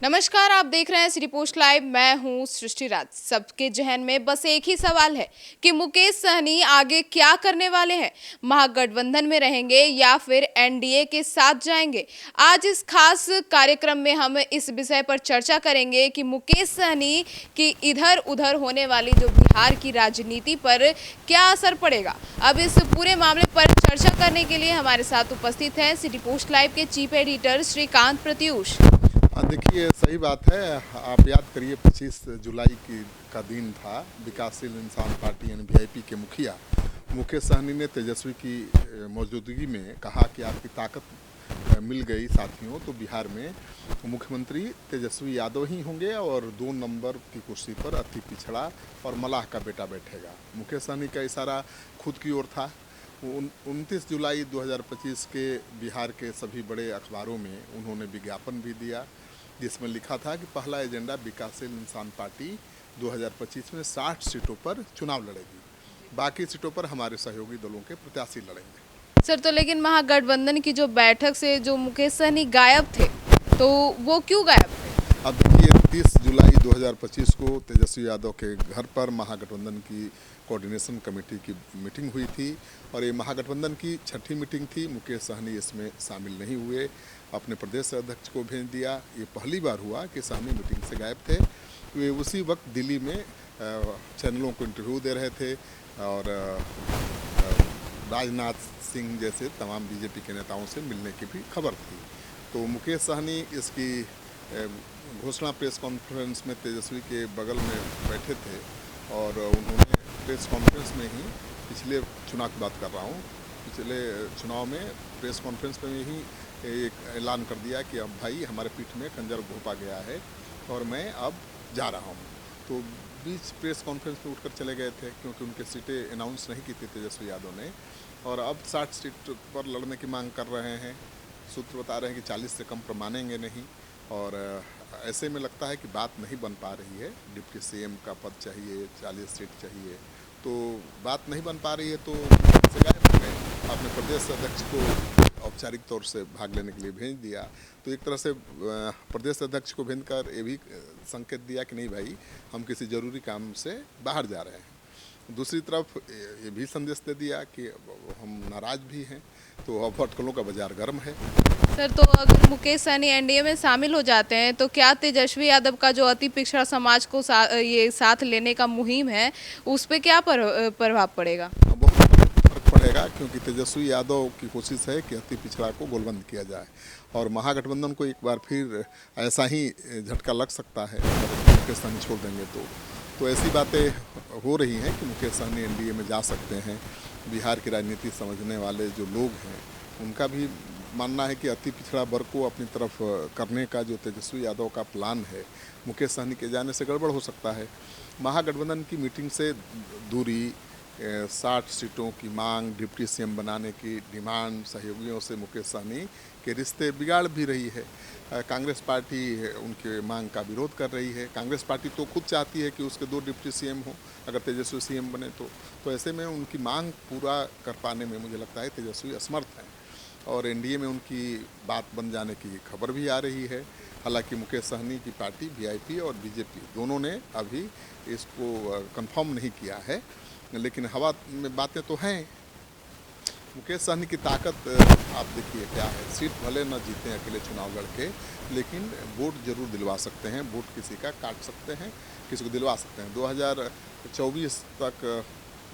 नमस्कार, आप देख रहे हैं सिटी पोस्ट लाइव। मैं हूं सृष्टि राज। सबके जहन में बस एक ही सवाल है कि मुकेश सहनी आगे क्या करने वाले हैं। महागठबंधन में रहेंगे या फिर एनडीए के साथ जाएंगे। आज इस खास कार्यक्रम में हम इस विषय पर चर्चा करेंगे कि मुकेश सहनी की इधर उधर होने वाली जो बिहार की राजनीति पर क्या असर पड़ेगा। अब इस पूरे मामले पर चर्चा करने के लिए हमारे साथ उपस्थित हैं सिटी पोस्ट लाइव के चीफ एडिटर श्रीकांत प्रत्यूष। देखिए, सही बात है। आप याद करिए 25 जुलाई का दिन था। विकासशील इंसान पार्टी यानी वीआईपी के मुखिया मुकेश सहनी ने तेजस्वी की मौजूदगी में कहा कि आपकी ताकत मिल गई साथियों, तो बिहार में मुख्यमंत्री तेजस्वी यादव ही होंगे और 2 नंबर की कुर्सी पर अति पिछड़ा और मलाह का बेटा बैठेगा। मुकेश सहनी का इशारा खुद की ओर था। 29 जुलाई 2025 के बिहार के सभी बड़े अखबारों में उन्होंने विज्ञापन भी दिया, जिसमें लिखा था कि पहला एजेंडा विकासशील इंसान पार्टी 2025 में 60 सीटों पर चुनाव लड़ेगी, बाकी सीटों पर हमारे सहयोगी दलों के प्रत्याशी लड़ेंगे। सर, तो लेकिन महागठबंधन की जो बैठक से जो मुकेश सहनी गायब थे, तो वो क्यों गायब थे? अब देखिए, 30 जुलाई 2025 को तेजस्वी यादव के घर पर महागठबंधन की कोऑर्डिनेशन कमेटी की मीटिंग हुई थी और ये महागठबंधन की 6ठी मीटिंग थी। मुकेश सहनी इसमें शामिल नहीं हुए, अपने प्रदेश अध्यक्ष को भेज दिया। ये पहली बार हुआ कि सहनी मीटिंग से गायब थे। वे उसी वक्त दिल्ली में चैनलों को इंटरव्यू दे रहे थे और राजनाथ सिंह जैसे तमाम बीजेपी के नेताओं से मिलने की भी खबर थी। तो मुकेश सहनी इसकी घोषणा प्रेस कॉन्फ्रेंस में तेजस्वी के बगल में बैठे थे और उन्होंने प्रेस कॉन्फ्रेंस में ही, पिछले चुनाव की बात कर रहा हूँ, पिछले चुनाव में प्रेस कॉन्फ्रेंस में ही एक ऐलान कर दिया कि अब भाई हमारे पीठ में खंजर घोंपा गया है और मैं अब जा रहा हूँ। तो बीच प्रेस कॉन्फ्रेंस में उठकर चले गए थे क्योंकि उनकी सीटें अनाउंस नहीं की थी तेजस्वी यादव ने, और अब 60 सीट पर लड़ने की मांग कर रहे हैं। सूत्र बता रहे हैं कि 40 से कम पर मानेंगे नहीं, और ऐसे में लगता है कि बात नहीं बन पा रही है। डिप्टी सीएम का पद चाहिए, 40 सीट चाहिए, तो बात नहीं बन पा रही है। तो से गायब हो गए। अपने प्रदेश अध्यक्ष को औपचारिक तौर से भाग लेने के लिए भेज दिया। तो एक तरह से प्रदेश अध्यक्ष को भेजकर ये भी संकेत दिया कि नहीं भाई, हम किसी ज़रूरी काम से बाहर जा रहे हैं। दूसरी तरफ ये भी संदेश दे दिया कि हम नाराज़ भी हैं, तो अब अटकलों का बाजार गर्म है। सर, तो अगर मुकेश सहनी एनडीए में शामिल हो जाते हैं तो क्या तेजस्वी यादव का जो अति पिछड़ा समाज को ये साथ लेने का मुहिम है, उस पर क्या प्रभाव पड़ेगा? बहुत फर्क पड़ेगा, क्योंकि तेजस्वी यादव की कोशिश है कि अति पिछड़ा को गोलबंद किया जाए और महागठबंधन को एक बार फिर ऐसा ही झटका लग सकता है अगर मुकेश सहनी छोड़ देंगे तो ऐसी बातें हो रही हैं कि मुकेश सहनी एनडीए में जा सकते हैं। बिहार की राजनीति समझने वाले जो लोग हैं उनका भी मानना है कि अति पिछड़ा वर्ग को अपनी तरफ करने का जो तेजस्वी यादव का प्लान है, मुकेश सहनी के जाने से गड़बड़ हो सकता है। महागठबंधन की मीटिंग से दूरी, 60 सीटों की मांग, डिप्टी सीएम बनाने की डिमांड, सहयोगियों से मुकेश सहनी के रिश्ते बिगाड़ भी रही है। कांग्रेस पार्टी उनके मांग का विरोध कर रही है। कांग्रेस पार्टी तो खुद चाहती है कि उसके 2 डिप्टी सीएम हों अगर तेजस्वी सीएम बने तो ऐसे में उनकी मांग पूरा कर पाने में मुझे लगता है तेजस्वी असमर्थ हैं और एनडीए में उनकी बात बन जाने की खबर भी आ रही है। हालांकि मुकेश सहनी की पार्टी वीआईपी और बीजेपी दोनों ने अभी इसको कंफर्म नहीं किया है, लेकिन हवा में बातें तो हैं। मुकेश सहनी की ताकत आप देखिए क्या है। सीट भले न जीतें अकेले चुनाव लड़के, लेकिन वोट जरूर दिलवा सकते हैं। वोट किसी का काट सकते हैं, किसी को दिलवा सकते हैं। 2024 तक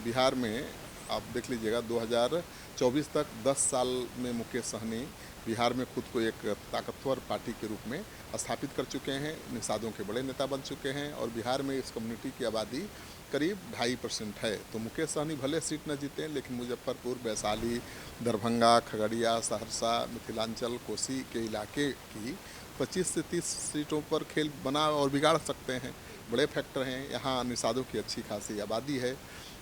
बिहार में आप देख लीजिएगा, 2024 तक 10 साल में मुकेश सहनी बिहार में खुद को एक ताकतवर पार्टी के रूप में स्थापित कर चुके हैं, निषादों के बड़े नेता बन चुके हैं और बिहार में इस कम्युनिटी की आबादी करीब 2.5% है। तो मुकेश सहनी भले सीट न जीतें, लेकिन मुजफ्फरपुर, वैशाली, दरभंगा, खगड़िया, सहरसा, मिथिलांचल, कोसी के इलाके की 25 से 30 सीटों पर खेल बना और बिगाड़ सकते हैं। बड़े फैक्टर हैं। यहाँ निषादों की अच्छी खासी आबादी है।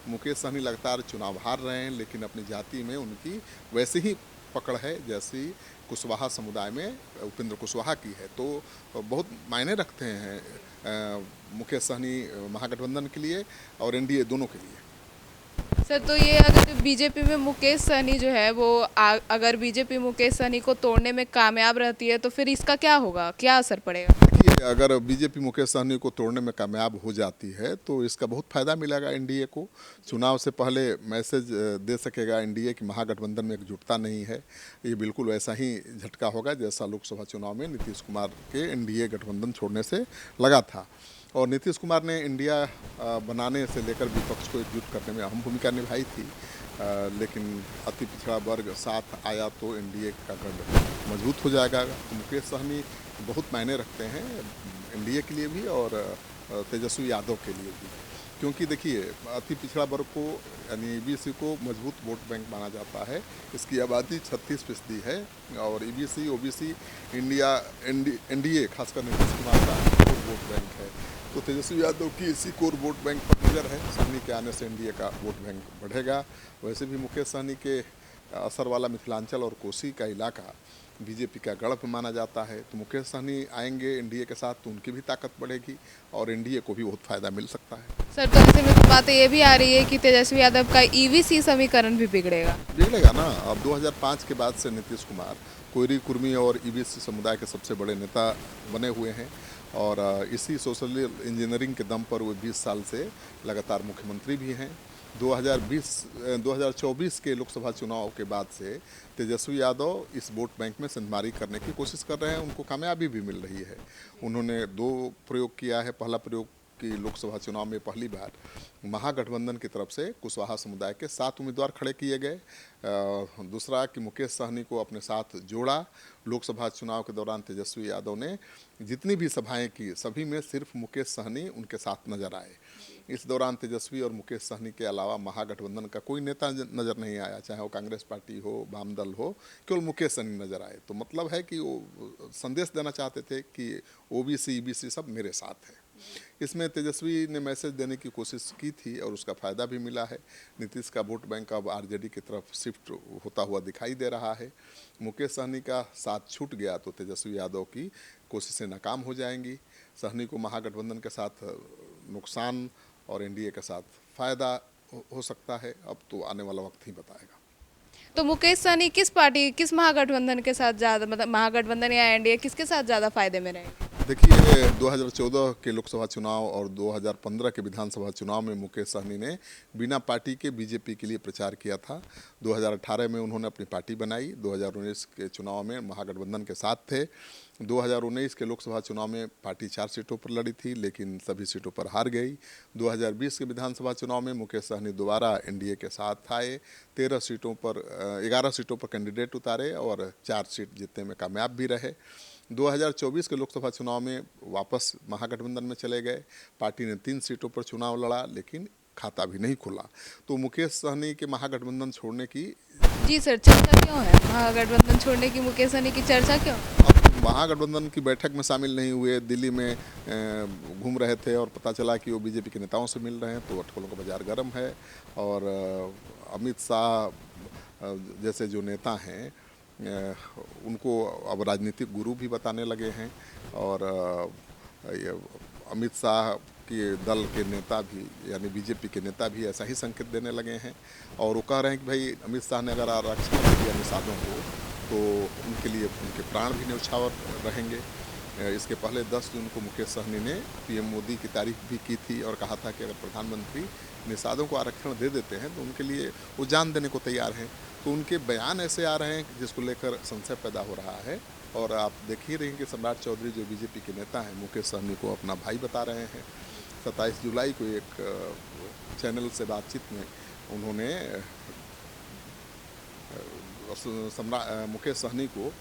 मुकेश सहनी लगातार चुनाव हार रहे हैं, लेकिन अपनी जाति में उनकी वैसे ही पकड़ है जैसी कुशवाहा समुदाय में उपेंद्र कुशवाहा की है। तो बहुत मायने रखते हैं मुकेश सहनी महागठबंधन के लिए और एनडीए दोनों के लिए। सर, तो ये अगर बीजेपी में मुकेश सहनी जो है वो अगर बीजेपी मुकेश सहनी को तोड़ने में कामयाब रहती है तो फिर इसका क्या होगा, क्या असर पड़ेगा? देखिए, अगर बीजेपी मुकेश सहनी को तोड़ने में कामयाब हो जाती है तो इसका बहुत फायदा मिलेगा एनडीए को। चुनाव से पहले मैसेज दे सकेगा एनडीए कि महागठबंधन में एकजुटता नहीं है। ये बिल्कुल वैसा ही झटका होगा जैसा लोकसभा चुनाव में नीतीश कुमार के एनडीए गठबंधन छोड़ने से लगा था। और नीतीश कुमार ने इंडिया बनाने से लेकर विपक्ष को एकजुट करने में अहम भूमिका निभाई थी। लेकिन अति पिछड़ा वर्ग साथ आया तो एनडीए का गढ़ मजबूत हो जाएगा। तो मुकेश सहनी बहुत मायने रखते हैं एनडीए के लिए भी और तेजस्वी यादव के लिए भी, क्योंकि देखिए अति पिछड़ा वर्ग को यानी ईबीसी को मजबूत वोट बैंक माना जाता है। इसकी आबादी 36% है और ईबीसी ओबीसी एनडीए खासकर नीतीश कुमार का कोर वोट बैंक है। तो तेजस्वी यादव की इसी कोर वोट बैंक पर नज़र है। सहनी के आने से एनडीए का वोट बैंक बढ़ेगा। वैसे भी मुकेश सहनी के असर वाला मिथिलांचल और कोसी का इलाका बीजेपी का गढ़ माना जाता है। तो मुकेश सहनी आएंगे एनडीए के साथ तो उनकी भी ताकत बढ़ेगी और एनडीए को भी बहुत फायदा मिल सकता है। सर, तो ऐसे में तो बातें ये भी आ रही है कि तेजस्वी यादव का ईवीसी समीकरण भी बिगड़ेगा ना। अब 2005 के बाद से नीतीश कुमार कोयरी कुर्मी और ईबीसी समुदाय के सबसे बड़े नेता बने हुए हैं और इसी सोशल इंजीनियरिंग के दम पर वो 20 साल से लगातार मुख्यमंत्री भी हैं। 2024 के लोकसभा चुनाव के बाद से तेजस्वी यादव इस वोट बैंक में संधमारी करने की कोशिश कर रहे हैं। उनको कामयाबी भी मिल रही है। उन्होंने 2 प्रयोग किया है। पहला प्रयोग कि लोकसभा चुनाव में पहली बार महागठबंधन की तरफ से कुशवाहा समुदाय के 7 उम्मीदवार खड़े किए गए। दूसरा कि मुकेश सहनी को अपने साथ जोड़ा। लोकसभा चुनाव के दौरान तेजस्वी यादव ने जितनी भी सभाएं की सभी में सिर्फ मुकेश सहनी उनके साथ नजर आए। इस दौरान तेजस्वी और मुकेश सहनी के अलावा महागठबंधन का कोई नेता नज़र नहीं आया, चाहे वो कांग्रेस पार्टी हो, वाम दल हो, केवल मुकेश सहनी नज़र आए। तो मतलब है कि वो संदेश देना चाहते थे कि ओबीसी ईबीसी सब मेरे साथ है। इसमें तेजस्वी ने मैसेज देने की कोशिश की थी और उसका फ़ायदा भी मिला है। नीतीश का वोट बैंक अब आरजेडी की तरफ शिफ्ट होता हुआ दिखाई दे रहा है। मुकेश सहनी का साथ छूट गया तो तेजस्वी यादव की कोशिशें नाकाम हो जाएंगी। सहनी को महागठबंधन के साथ नुकसान और एनडीए के साथ फ़ायदा हो सकता है। अब तो आने वाला वक्त ही बताएगा। तो मुकेश सहनी किस महागठबंधन के साथ ज़्यादा, मतलब महागठबंधन या एनडीए, किसके साथ ज़्यादा फायदे में रहेंगे? देखिए, 2014 के लोकसभा चुनाव और 2015 के विधानसभा चुनाव में मुकेश सहनी ने बिना पार्टी के बीजेपी के लिए प्रचार किया था। 2018 में उन्होंने अपनी पार्टी बनाई। 2019 के चुनाव में महागठबंधन के साथ थे। 2019 के लोकसभा चुनाव में पार्टी 4 सीटों पर लड़ी थी लेकिन सभी सीटों पर हार गई। 2020 के विधानसभा चुनाव में मुकेश सहनी दोबारा एनडीए के साथ आए। 11 सीटों पर कैंडिडेट उतारे और 4 सीट जीतने में कामयाब भी रहे। 2024 के लोकसभा चुनाव में वापस महागठबंधन में चले गए। पार्टी ने 3 सीटों पर चुनाव लड़ा लेकिन खाता भी नहीं खुला। तो मुकेश सहनी के महागठबंधन छोड़ने की जी सर, चर्चा क्यों है? महागठबंधन छोड़ने की मुकेश सहनी की चर्चा क्यों? अब महागठबंधन की बैठक में शामिल नहीं हुए, दिल्ली में घूम रहे थे और पता चला कि वो बीजेपी के नेताओं से मिल रहे हैं तो अटकलों का बाजार गर्म है। और अमित शाह जैसे जो नेता हैं उनको अब राजनीतिक गुरु भी बताने लगे हैं और अमित शाह के दल के नेता भी यानी बीजेपी के नेता भी ऐसा ही संकेत देने लगे हैं और वो कह रहे हैं कि भाई अमित शाह ने अगर आरक्षण दिया निषादों को तो उनके लिए उनके प्राण भी न्यौछावर रहेंगे। इसके पहले 10 जून को मुकेश सहनी ने पीएम मोदी की तारीफ भी की थी और कहा था कि अगर प्रधानमंत्री निषादों को आरक्षण दे देते हैं तो उनके लिए वो जान देने को तैयार हैं। तो उनके बयान ऐसे आ रहे हैं जिसको लेकर संशय पैदा हो रहा है। और आप देख ही रहे हैं कि सम्राट चौधरी जो बीजेपी के नेता हैं मुकेश सहनी को अपना भाई बता रहे हैं। 27 जुलाई को एक चैनल से बातचीत में उन्होंने मुकेश सहनी को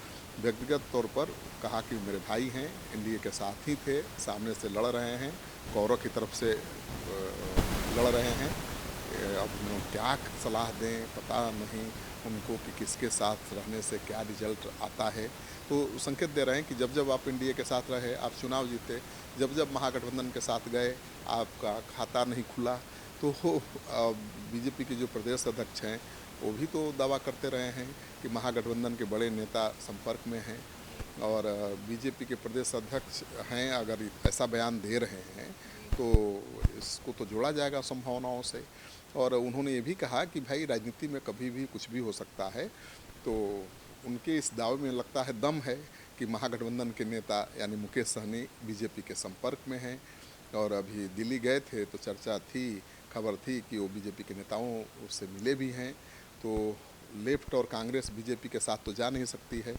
व्यक्तिगत तौर पर कहा कि मेरे भाई हैं, एनडीए के साथ ही थे, सामने से लड़ रहे हैं, कौरव की तरफ से लड़ रहे हैं। अब क्या सलाह दें पता नहीं उनको कि किसके साथ रहने से क्या रिजल्ट आता है। तो संकेत दे रहे हैं कि जब जब आप एनडीए के साथ रहे आप चुनाव जीते, जब जब महागठबंधन के साथ गए आपका खाता नहीं खुला। तो बीजेपी के जो प्रदेश अध्यक्ष हैं वो भी तो दावा करते रहे हैं कि महागठबंधन के बड़े नेता संपर्क में हैं और बीजेपी के प्रदेश अध्यक्ष हैं। अगर ऐसा बयान दे रहे हैं तो इसको तो जोड़ा जाएगा संभावनाओं से। और उन्होंने ये भी कहा कि भाई राजनीति में कभी भी कुछ भी हो सकता है। तो उनके इस दावे में लगता है दम है कि महागठबंधन के नेता यानी मुकेश सहनी बीजेपी के संपर्क में हैं और अभी दिल्ली गए थे तो चर्चा थी, खबर थी कि वो बीजेपी के नेताओं से मिले भी हैं। तो लेफ्ट और कांग्रेस बीजेपी के साथ तो जा नहीं सकती है।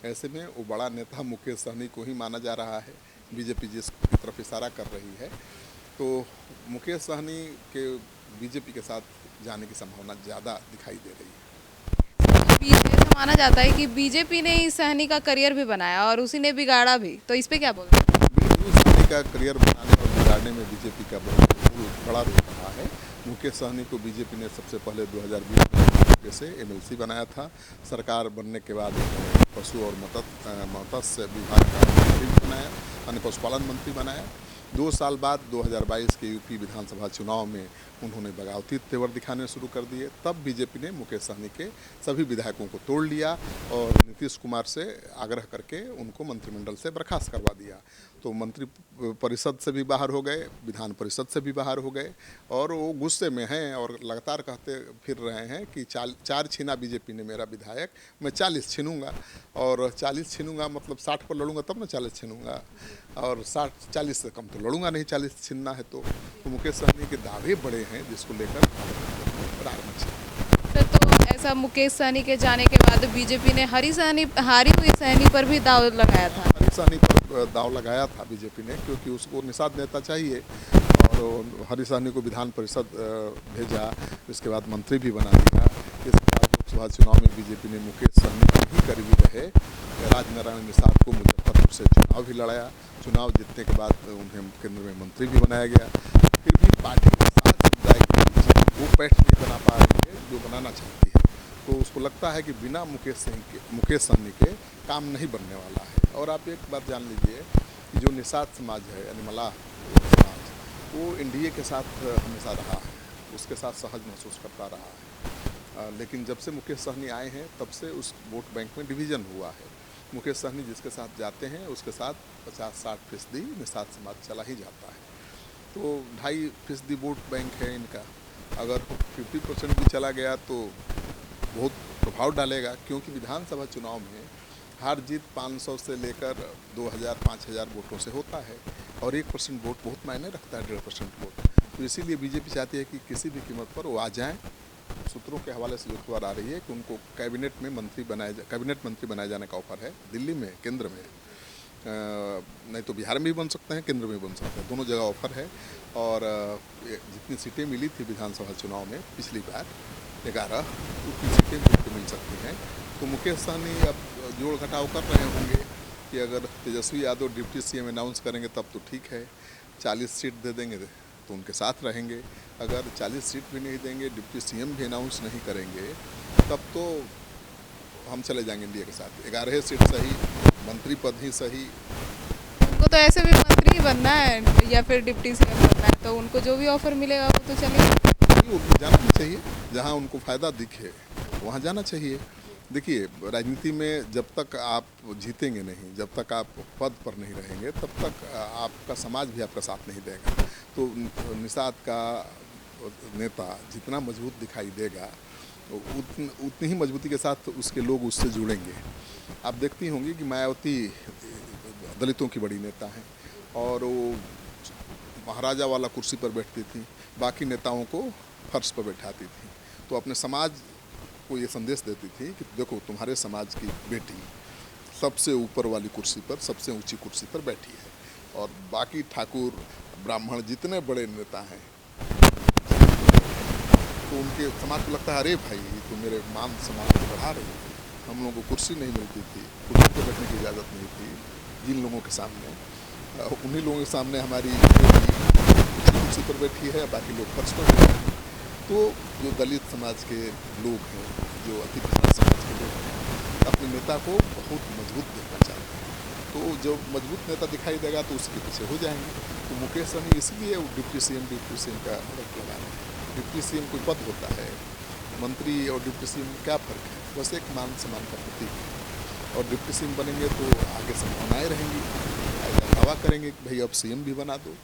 ऐसे में वो बड़ा नेता मुकेश सहनी को ही माना जा रहा है, बीजेपी जिसकी तरफ इशारा कर रही है। तो मुकेश सहनी के बीजेपी के साथ जाने की संभावना ज़्यादा दिखाई दे रही है। ऐसा माना जाता है कि बीजेपी ने ही सहनी का करियर भी बनाया और उसी ने बिगाड़ा भी, तो इस पे क्या बोलते हैं? बिल्कुल, सहनी का करियर बनाने और बिगाड़ने में बीजेपी का बहुत बड़ा रोल रहा है। मुकेश सहनी को बीजेपी ने सबसे पहले 2020 में से एमएलसी बनाया था। सरकार बनने के बाद पशु और मत्स्य विभाग का मंत्री बनाया, यानी पशुपालन मंत्री बनाया। 2 साल बाद 2022 के यूपी विधानसभा चुनाव में उन्होंने बगावती तेवर दिखाने शुरू कर दिए। तब बीजेपी ने मुकेश सहनी के सभी विधायकों को तोड़ लिया और नीतीश कुमार से आग्रह करके उनको मंत्रिमंडल से बर्खास्त करवा दिया। तो मंत्री परिषद से भी बाहर हो गए, विधान परिषद से भी बाहर हो गए और वो गुस्से में हैं और लगातार कहते फिर रहे हैं कि 4 छीना बीजेपी ने मेरा विधायक, मैं 40 छीनूंगा। और 40 छीनूंगा मतलब 60 पर लड़ूंगा तब मैं 40 छीनूंगा, और 40 से कम तो लड़ूंगा नहीं, 40 छीनना है तो मुकेश सहनी के दावे बड़े हैं जिसको लेकर रार मची। सर, तो ऐसा मुकेश सहनी के जाने के बाद बीजेपी ने हारी हुई सहनी पर भी दाव लगाया था। हरी सहनी पर दाव लगाया था बीजेपी ने, क्योंकि उसको निषाद नेता चाहिए और हरी सहनी को विधान परिषद भेजा, इसके बाद मंत्री भी बना दिया। इसके बाद लोकसभा चुनाव में बीजेपी ने मुकेश सहनी के ही करीबी रहे राजनारायण निषाद को मुजफ्फरपुर से चुनाव भी लड़ाया। चुनाव जीतने के बाद उन्हें केंद्र में मंत्री भी बनाया गया। फिर भी पार्टी के साथ समुदाय के बीच वो पैठ नहीं बना पा रही है जो बनाना चाहती है। तो उसको लगता है कि बिना मुकेश सहनी के काम नहीं बनने वाला है। और आप एक बात जान लीजिए कि जो निषाद समाज है यानी मलाह समाज, वो एनडीए के साथ हमेशा रहा है, उसके साथ सहज महसूस करता रहा है। लेकिन जब से मुकेश सहनी आए हैं तब से उस वोट बैंक में डिवीज़न हुआ है। मुकेश सहनी जिसके साथ जाते हैं उसके साथ 50-60% निषाद समाज चला ही जाता है। तो 2.5% वोट बैंक है इनका। अगर 50% भी चला गया तो बहुत प्रभाव डालेगा, क्योंकि विधानसभा चुनाव में हार जीत 500 से लेकर 2000-5000 वोटों से होता है और 1% वोट बहुत मायने रखता है, 1.5% वोट। तो इसीलिए बीजेपी चाहती है कि किसी भी कीमत पर वो आ जाएं। सूत्रों के हवाले से जो खबर आ रही है कि उनको कैबिनेट मंत्री बनाए जाने का ऑफर है दिल्ली में, केंद्र में। नहीं तो बिहार में भी बन सकते हैं, केंद्र में भी बन सकते हैं, दोनों जगह ऑफर है। और जितनी सीटें मिली थी विधानसभा चुनाव में पिछली बार 11, उतनी सीटें उनको मिल सकती हैं। तो मुकेश सहनी अब जोड़ घटाव कर रहे होंगे कि अगर Tejashwi Yadav deputy CM announce करेंगे तब तो ठीक है, 40 सीट दे देंगे तो उनके साथ रहेंगे। अगर 40 सीट भी नहीं देंगे, डिप्टी सीएम भी अनाउंस नहीं करेंगे, तब तो हम चले जाएंगे इंडिया के साथ। 11 सीट सही, मंत्री पद ही सही। उनको तो ऐसे भी मंत्री ही बनना है या फिर डिप्टी सीएम बनना है, तो उनको जो भी ऑफर मिलेगा वो तो चलेगा। उनको जाना भी चाहिए, जहाँ उनको फ़ायदा दिखे वहाँ जाना चाहिए। देखिए, राजनीति में जब तक आप जीतेंगे नहीं, जब तक आप पद पर नहीं रहेंगे, तब तक आपका समाज भी आपका साथ नहीं देगा। तो निषाद का नेता जितना मजबूत दिखाई देगा उतनी ही मजबूती के साथ उसके लोग उससे जुड़ेंगे। आप देखती होंगी कि मायावती दलितों की बड़ी नेता हैं और वो महाराजा वाला कुर्सी पर बैठती थी, बाकी नेताओं को फर्श पर बैठाती थी। तो अपने समाज को ये संदेश देती थी कि देखो, तुम्हारे समाज की बेटी सबसे ऊपर वाली कुर्सी पर, सबसे ऊंची कुर्सी पर बैठी है और बाकी ठाकुर ब्राह्मण जितने बड़े नेता हैं तो उनके समाज को लगता है अरे भाई, ये तो मेरे मान सम्मान को बढ़ा रही है। हम लोगों को कुर्सी नहीं मिलती थी, कुर्सी पर बैठने की इजाज़त नहीं थी जिन लोगों के सामने, उन्हीं लोगों के सामने हमारी कुर्सी पर बैठी है, बाकी लोग फर्श पर बैठे हैं। तो जो दलित समाज के लोग हैं, जो अति पिछड़ा समाज के लोग हैं, अपने नेता को बहुत मजबूत देखना चाहते हैं। तो जब मजबूत नेता दिखाई देगा तो उसके पीछे हो जाएंगे। तो मुकेश सहनी इसलिए डिप्टी सीएम का रख लगा रहे हैं। डिप्टी सीएम कोई पद होता है, मंत्री और डिप्टी सीएम में क्या फ़र्क है? बस एक मान सम्मान का प्रतीक है। और डिप्टी सीएम बनेंगे तो आगे संभावनाएँ रहेंगी, दावा करेंगे कि भाई अब सीएम भी बना दो।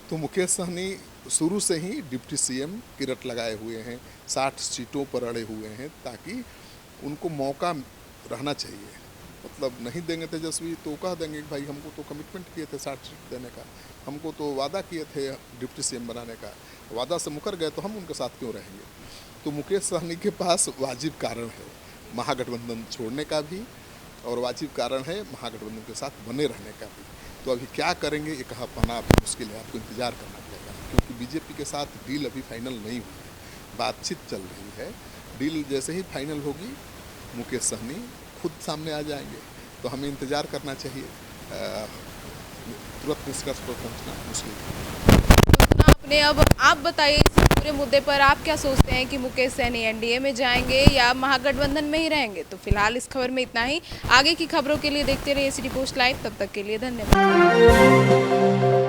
तो मुकेश सहनी शुरू से ही डिप्टी सीएम की रट लगाए हुए हैं, 60 सीटों पर अड़े हुए हैं, ताकि उनको मौका रहना चाहिए मतलब नहीं देंगे तेजस्वी तो कह देंगे कि भाई हमको तो कमिटमेंट किए थे 60 सीट देने का, हमको तो वादा किए थे डिप्टी सीएम बनाने का, वादा से मुकर गए तो हम उनके साथ क्यों रहेंगे। तो मुकेश सहनी के पास वाजिब कारण है महागठबंधन छोड़ने का भी, और वाजिब कारण है महागठबंधन के साथ बने रहने का भी। तो अभी क्या करेंगे ये कहा पाना अभी मुश्किल है, आपको इंतजार करना पड़ेगा, क्योंकि बीजेपी के साथ डील अभी फाइनल नहीं हुई है, बातचीत चल रही है। डील जैसे ही फाइनल होगी मुकेश सहनी खुद सामने आ जाएंगे, तो हमें इंतज़ार करना चाहिए। तुरंत निष्कर्ष पर पहुंचना मुश्किल है। तो सुना आपने, अब आप बताइए इस पूरे मुद्दे पर आप क्या सोचते हैं कि मुकेश सहनी एनडीए में जाएंगे या महागठबंधन में ही रहेंगे। तो फिलहाल इस खबर में इतना ही। आगे की खबरों के लिए देखते रहिए सिटी पोस्ट लाइव। तब तक के लिए धन्यवाद।